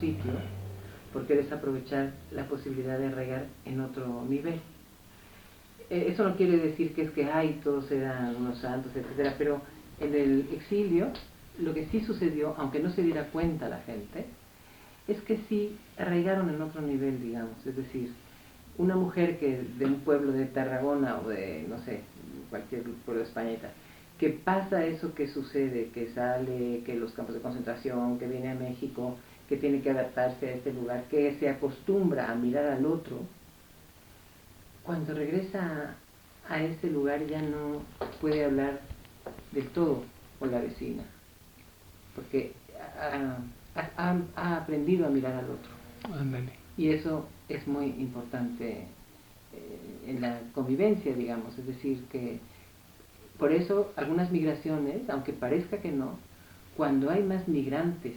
sitio, porque desaprovechar la posibilidad de arraigar en otro nivel. Eso no quiere decir que es que todos eran unos santos, etcétera, pero en el exilio lo que sí sucedió, aunque no se diera cuenta la gente, es que sí arraigaron en otro nivel, digamos. Es decir, una mujer que de un pueblo de Tarragona o de, no sé, cualquier pueblo de España y tal, que pasa eso que sucede, que sale, que los campos de concentración, que viene a México, que tiene que adaptarse a este lugar, que se acostumbra a mirar al otro, cuando regresa a este lugar ya no puede hablar del todo con la vecina, porque ha aprendido a mirar al otro. Ándale. Y eso es muy importante en la convivencia, digamos. Es decir, que por eso algunas migraciones, aunque parezca que no, cuando hay más migrantes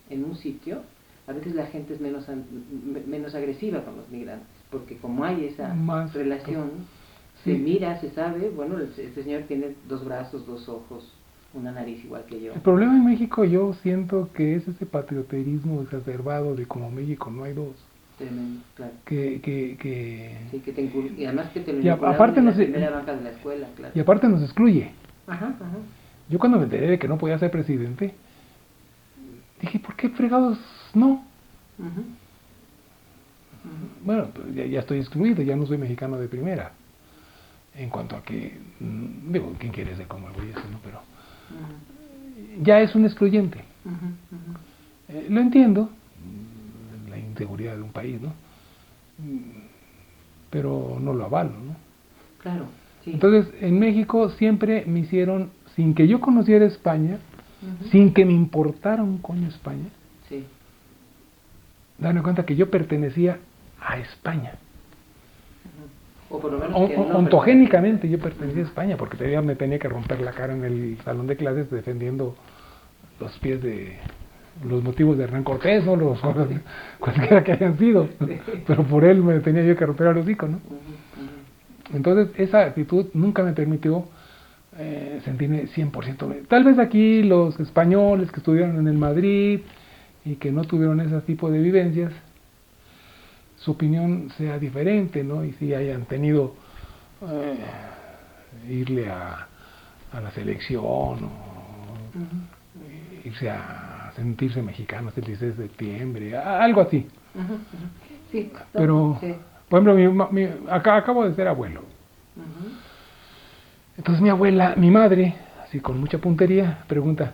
en un sitio, a veces la gente es menos agresiva con los migrantes, porque como hay esa relación, se mira, se sabe, bueno, este señor tiene 2 brazos, 2 ojos, una nariz igual que yo. El problema en México yo siento que es ese patrioterismo exacerbado de como México no hay dos. Tremendo, claro. Sí, y además que te lo inocularon en la primera banca de la escuela, claro. Y aparte nos excluye. Ajá. Yo cuando me enteré de que no podía ser presidente, dije, ¿por qué fregados no? Bueno, ya estoy excluido, ya no soy mexicano de primera. En cuanto a que, digo, ¿quién quiere ser como el güey ese, no? Pero ya es un excluyente. Lo entiendo, la inseguridad de un país, ¿no? Pero no lo avalo, ¿no? Claro, sí. Entonces, en México siempre me hicieron, sin que yo conociera España, sin que me importara un coño España, sí, darme cuenta que yo pertenecía a España. O por lo menos que no ontogénicamente yo pertenecía a España, porque todavía me tenía que romper la cara en el salón de clases defendiendo los pies de los motivos de Hernán Cortés, ¿no? Cualquiera que hayan sido, pero por él me tenía yo que romper el hocico, ¿no? Entonces esa actitud nunca me permitió sentirme 100%. Tal vez aquí los españoles que estudiaron en el Madrid y que no tuvieron ese tipo de vivencias, su opinión sea diferente, ¿no? Y si hayan tenido irle a la selección o irse a sentirse mexicanos el 16 de septiembre, algo así. Sí, pero, sí. Por ejemplo, acabo de ser abuelo. Entonces mi abuela, mi madre, así con mucha puntería, pregunta,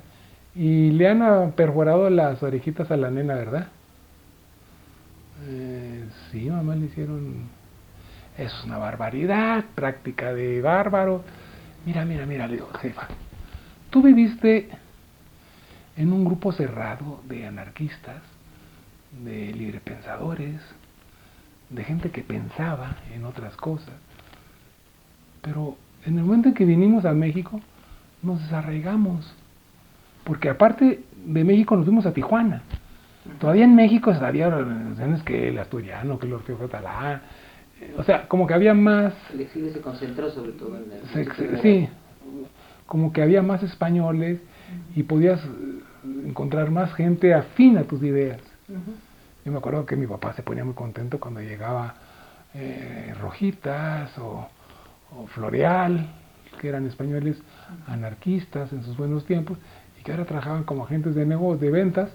¿y le han perforado las orejitas a la nena, verdad? Sí, mamá, le hicieron. Eso es una barbaridad, práctica de bárbaro. Mira, le digo, jefa, tú viviste en un grupo cerrado de anarquistas, de librepensadores, de gente que pensaba en otras cosas, pero en el momento en que vinimos a México nos desarraigamos, porque aparte de México nos fuimos a Tijuana. Todavía en México había organizaciones que el asturiano, que el Orfeo Catalán, o sea, como que había más. El exilio se concentró sobre todo en el. Sí, como que había más españoles y podías encontrar más gente afín a tus ideas. Yo me acuerdo que mi papá se ponía muy contento cuando llegaba Rojitas o Floreal, que eran españoles anarquistas en sus buenos tiempos y que ahora trabajaban como agentes de negocios, de ventas.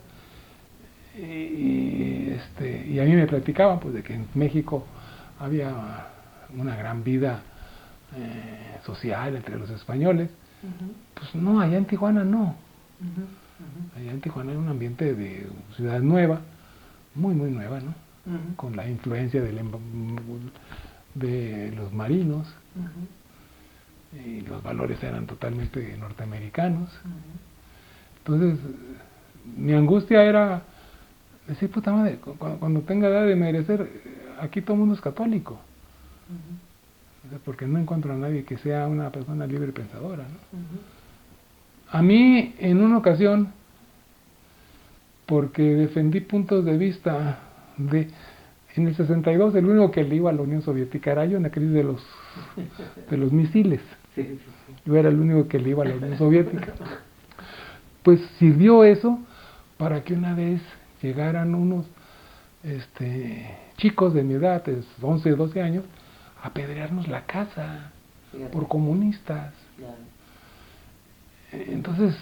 Y a mí me platicaban pues de que en México había una gran vida social entre los españoles. Pues no, allá en Tijuana no. Allá en Tijuana hay un ambiente de ciudad nueva, muy nueva, ¿no? Con la influencia de los marinos, y los valores eran totalmente norteamericanos. Entonces mi angustia era decir, puta madre, cuando tenga edad de merecer, aquí todo el mundo es católico. Porque no encuentro a nadie que sea una persona libre pensadora, ¿no? A mí, en una ocasión, porque defendí puntos de vista en el 62, el único que le iba a la Unión Soviética era yo en la crisis de los misiles. Yo era el único que le iba a la Unión Soviética. Pues sirvió eso para que una vez llegaran unos chicos de mi edad, 11, 12 años, a apedrearnos la casa por comunistas. Entonces,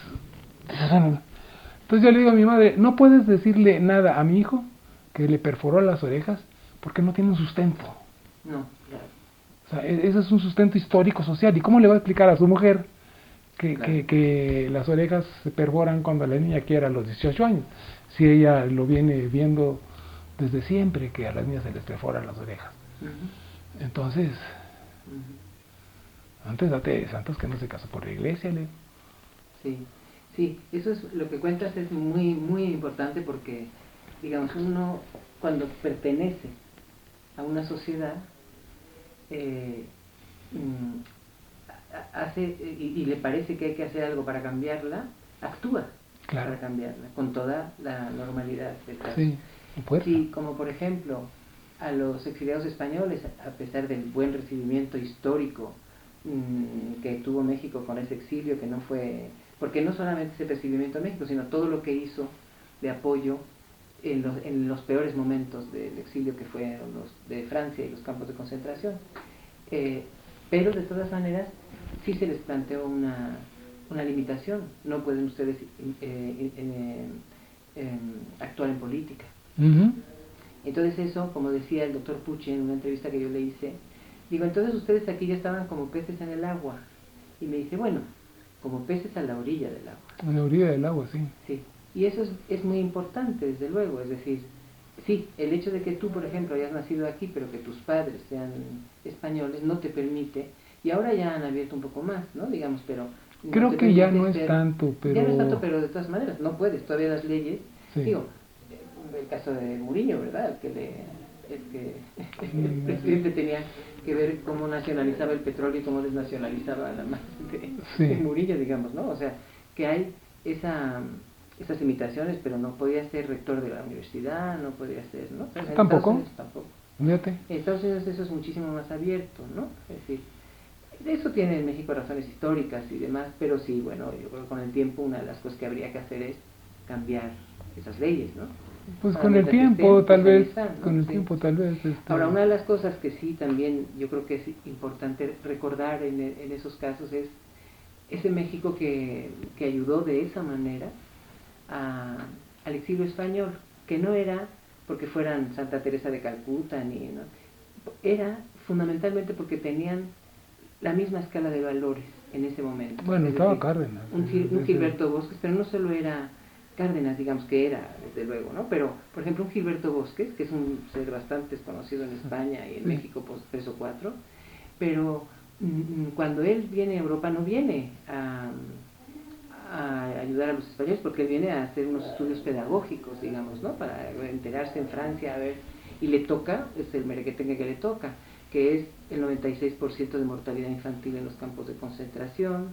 yo le digo a mi madre, no puedes decirle nada a mi hijo que le perforó las orejas porque no tiene un sustento. No, claro. O sea, ese es un sustento histórico, social. ¿Y cómo le va a explicar a su mujer que las orejas se perforan cuando la niña quiera a los 18 años? Si ella lo viene viendo desde siempre, que a las niñas se les perforan las orejas. Entonces, antes date santos que no se casó por la iglesia. Sí, eso es lo que cuentas, es muy, muy importante porque, digamos, uno cuando pertenece a una sociedad, hace y le parece que hay que hacer algo para cambiarla, actúa para cambiarla, con toda la normalidad. Sí, como por ejemplo, a los exiliados españoles, a pesar del buen recibimiento histórico que tuvo México con ese exilio, que no fue, porque no solamente ese recibimiento a México, sino todo lo que hizo de apoyo en los peores momentos del exilio, que fueron los de Francia y los campos de concentración. Pero de todas maneras sí se les planteó una limitación: no pueden ustedes actuar en política. Entonces eso, como decía el doctor Pucci en una entrevista que yo le hice, digo, entonces ustedes aquí ya estaban como peces en el agua. Y me dice, bueno, como peces a la orilla del agua. A la orilla del agua, sí. Sí, y eso es muy importante, desde luego. Es decir, sí, el hecho de que tú, por ejemplo, hayas nacido aquí, pero que tus padres sean españoles, no te permite, y ahora ya han abierto un poco más, ¿no? Digamos, pero... Creo que ya no es tanto, pero... Ya no es tanto, pero de todas maneras, no puedes, todavía las leyes, digo, el caso de Murillo, ¿verdad? El presidente tenía que ver cómo nacionalizaba el petróleo y cómo desnacionalizaba la más de Murillo, digamos, ¿no? O sea, que hay esas limitaciones, pero no podía ser rector de la universidad, no podía ser, ¿no? Pero tampoco. En Estados Unidos eso es muchísimo más abierto, ¿no? Es decir, de eso tiene en México razones históricas y demás, pero sí, bueno, yo creo que con el tiempo una de las cosas que habría que hacer es cambiar esas leyes, ¿no? Pues con el tiempo, tal vez, con el tiempo tal vez. Ahora, una de las cosas que sí también yo creo que es importante recordar en esos casos es ese México que ayudó de esa manera al exilio español, que no era porque fueran Santa Teresa de Calcuta, ¿no? Era fundamentalmente porque tenían la misma escala de valores en ese momento. Bueno, estaba Cárdenas. Un Gilberto Bosques, pero no solo era Cárdenas, digamos que era, desde luego, ¿no? Pero, por ejemplo, un Gilberto Bosques, que es un ser bastante desconocido en España y en México, pues 3 o 4, pero cuando él viene a Europa no viene a ayudar a los españoles, porque él viene a hacer unos estudios pedagógicos, digamos, ¿no? Para enterarse en Francia, a ver, y le toca, es el merequetengue que le toca, que es el 96% de mortalidad infantil en los campos de concentración,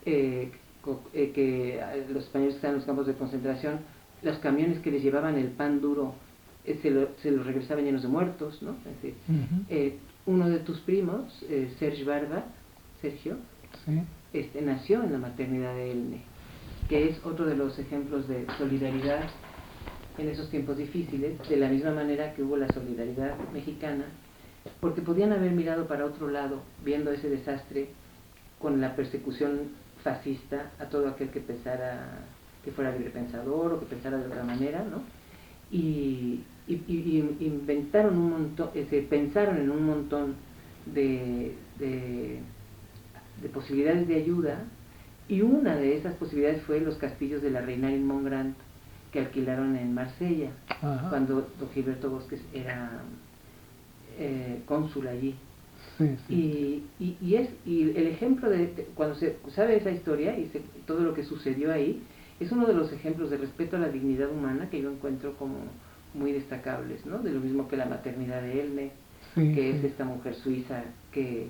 que los españoles que están en los campos de concentración, los camiones que les llevaban el pan duro se los regresaban llenos de muertos, ¿no? Es decir, uno de tus primos, Sergio, nació en la maternidad de Elne, que es otro de los ejemplos de solidaridad en esos tiempos difíciles, de la misma manera que hubo la solidaridad mexicana, porque podían haber mirado para otro lado, viendo ese desastre, con la persecución fascista a todo aquel que pensara que fuera libre pensador o que pensara de otra manera, ¿no? Y inventaron un montón, pensaron en un montón de posibilidades de ayuda, y una de esas posibilidades fue los castillos de la Reina en Montgrand, que alquilaron en Marsella, cuando don Gilberto Bosques era cónsul allí. Y el ejemplo de cuando se sabe esa historia y todo lo que sucedió ahí, es uno de los ejemplos de respeto a la dignidad humana que yo encuentro como muy destacables, ¿no? De lo mismo que la maternidad de Elne, que es esta mujer suiza que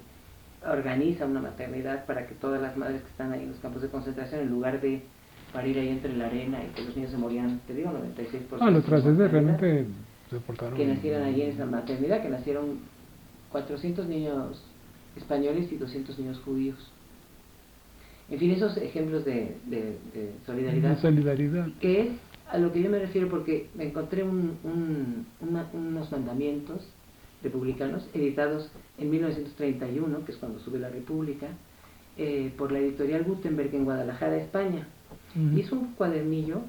organiza una maternidad para que todas las madres que están ahí en los campos de concentración, en lugar de parir ahí entre la arena y que los niños se morían, te digo, 96%. Los franceses realmente se portaron. Que nacieran allí en esa maternidad, que nacieron 400 niños españoles y 200 niños judíos. En fin, esos ejemplos de solidaridad. Solidaridad. Que es a lo que yo me refiero, porque me encontré unos mandamientos republicanos editados en 1931, que es cuando sube la República, por la editorial Gutenberg en Guadalajara, España. Y es un cuadernillo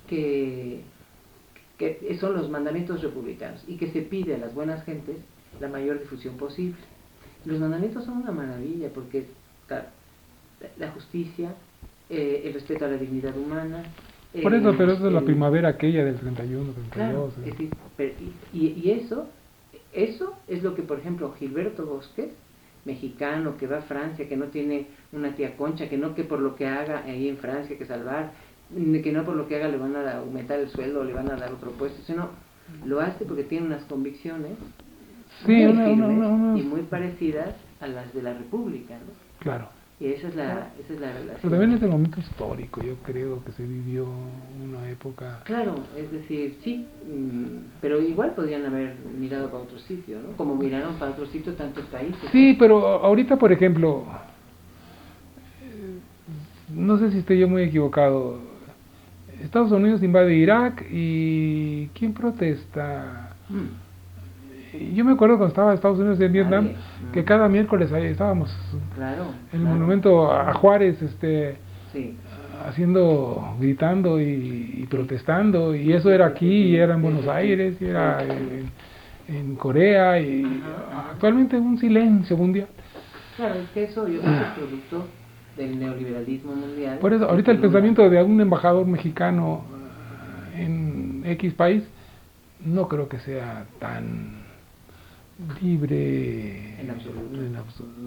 que son los mandamientos republicanos y que se pide a las buenas gentes la mayor difusión posible. Los mandamientos son una maravilla porque claro, la justicia, el respeto a la dignidad humana. Por eso, pero eso es la primavera aquella del 31, 32. Claro, es decir, y eso es lo que, por ejemplo, Gilberto Bosques, mexicano, que va a Francia, que no tiene una tía Concha, que por lo que haga ahí en Francia que salvar, que no por lo que haga le van a aumentar el sueldo o le van a dar otro puesto, sino lo hace porque tiene unas convicciones sí, muy firmes y muy parecidas a las de la República, ¿no? Claro. Y esa es la relación. Pero también es el momento histórico, yo creo que se vivió una época... Claro, es decir, sí, pero igual podrían haber mirado para otro sitio, ¿no? Como miraron para otro sitio tantos países. Sí, pero ahorita, por ejemplo, no sé si estoy yo muy equivocado, Estados Unidos invade Irak y ¿quién protesta? Yo me acuerdo cuando estaba Estados Unidos en Vietnam, que cada miércoles ahí estábamos en el monumento a Juárez, sí, gritando y protestando, y eso era aquí, y era en Buenos Aires, y era en Corea, y actualmente un silencio mundial. Claro, es que eso yo creo que es producto del neoliberalismo mundial. Por eso, ahorita el pensamiento de un embajador mexicano en X país, no creo que sea tan libre en absoluto.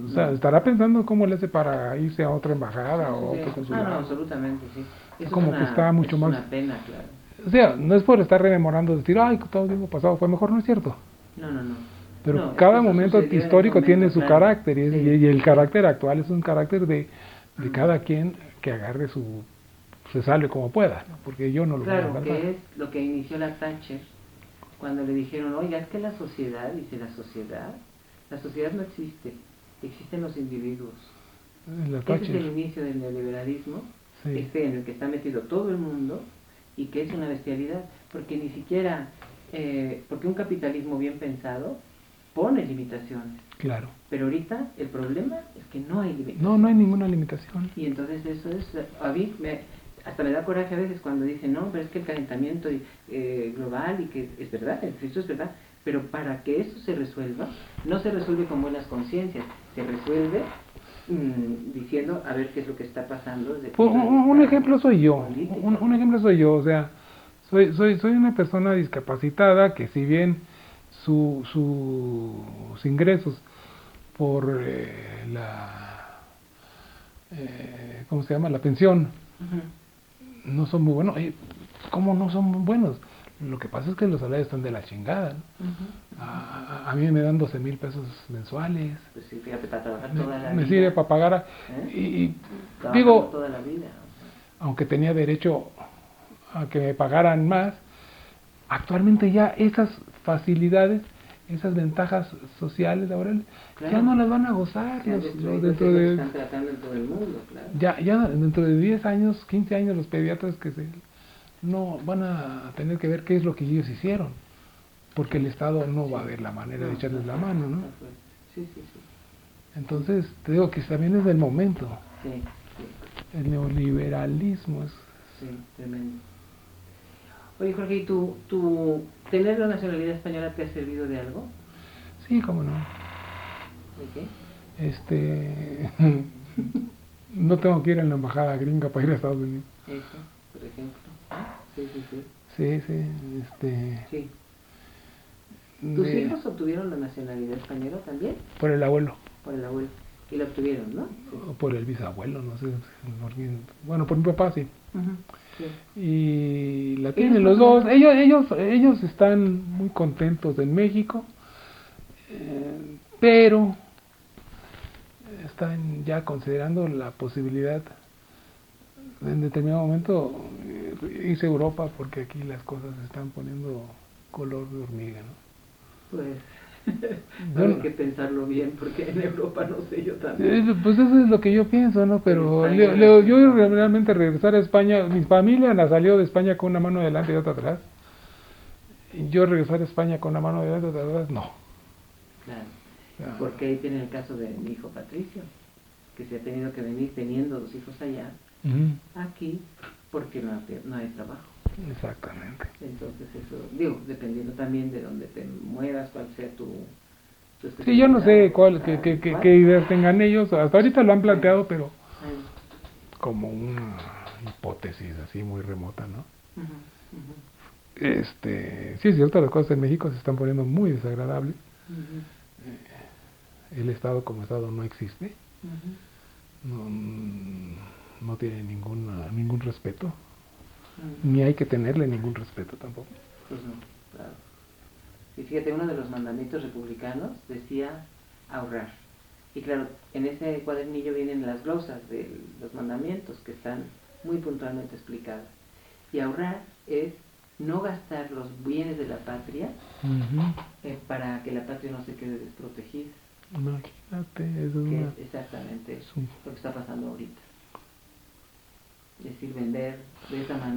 O sea, estará pensando cómo le hace para irse a otra embajada o sí, otro consulado. no, absolutamente, sí. Eso como que está mucho más... Es una pena, claro. O sea, no es por estar rememorando, decir, ay, todo el tiempo pasado fue mejor, no es cierto. No. Pero no, cada momento histórico tiene su claro, carácter, y, sí, y el carácter actual es un carácter de cada quien que agarre se salve como pueda, ¿no? Porque yo no lo voy a Claro, agarrar. que es lo que inició la Thatcher, cuando le dijeron, oiga, es que la sociedad no existe, existen los individuos. Ese es el inicio del neoliberalismo, sí, en el que está metido todo el mundo y que es una bestialidad, porque ni siquiera, porque un capitalismo bien pensado pone limitaciones. Claro. Pero ahorita el problema es que no hay limitaciones. No hay ninguna limitación. Y entonces eso es, a mí hasta me da coraje a veces cuando dicen, no, pero es que el calentamiento global, y que es verdad, eso es verdad, pero para que eso se resuelva, no se resuelve con buenas conciencias, se resuelve diciendo a ver qué es lo que está pasando. Un ejemplo soy yo, un ejemplo soy yo, o sea, soy una persona discapacitada que si bien sus ingresos por ¿cómo se llama? La pensión, no son muy buenos. ¿Cómo no son muy buenos? Lo que pasa es que los salarios están de la chingada, ¿no? A mí me dan 12,000 pesos mensuales. Pues sí, fíjate, para trabajar toda la vida. Me sirve para pagar. Y digo, toda la vida, aunque tenía derecho a que me pagaran más, actualmente ya esas facilidades, esas ventajas sociales, laborales, claro, ya no las van a gozar. Dentro de, están tratando en todo el mundo, claro. Ya dentro de 10 años, 15 años, los pediatras no van a tener que ver qué es lo que ellos hicieron, porque el Estado no va a ver la manera de echarles la mano, ¿no? Sí. Entonces, te digo que también es del momento. Sí. El neoliberalismo es... Sí, tremendo. Oye, Jorge, ¿y tú tener la nacionalidad española te ha servido de algo? Sí, cómo no. ¿De qué? No tengo que ir a la embajada gringa para ir a Estados Unidos. Eso, por ejemplo. Sí. Sí. ¿Tus hijos obtuvieron la nacionalidad española también? Por el abuelo. Por el abuelo. Y la obtuvieron, ¿no? Sí. Por el bisabuelo, no sé. Bueno, por mi papá sí. Sí. Y la tienen los dos. Ellos están muy contentos en México, pero están ya considerando la posibilidad en determinado momento irse a Europa, porque aquí las cosas se están poniendo color de hormiga, ¿no? Pues Hay que pensarlo bien, porque en Europa no sé, yo también. Pues eso es lo que yo pienso, ¿no? Pero yo realmente regresar a España, mi familia la salió de España con una mano adelante y otra atrás. Y yo regresar a España con una mano adelante y otra atrás, no. Claro, Ah, porque ahí tiene el caso de mi hijo Patricio, que se ha tenido que venir teniendo 2 hijos allá, aquí, porque no hay trabajo. exactamente. Entonces eso, digo, dependiendo también de dónde te muevas, cuál sea tu Sí, yo no sé qué idea. ideas tengan ellos. Hasta ahorita lo han planteado, pero Bueno, como una hipótesis así muy remota, ¿no? ujú, ujú, Sí es cierto, las cosas en México se están poniendo muy desagradables. ujú, El Estado como Estado no existe, ujú, no tiene ningún respeto, ujú. ni hay que tenerle ningún respeto tampoco. Pues no, claro. Y fíjate, uno de los mandamientos republicanos decía ahorrar. Y claro, en ese cuadernillo vienen las glosas de los mandamientos que están muy puntualmente explicadas. Y ahorrar es no gastar los bienes de la patria para que la patria no se quede desprotegida. Imagínate, eso Que es exactamente es un lo que está pasando ahorita. Es decir, vender de esa manera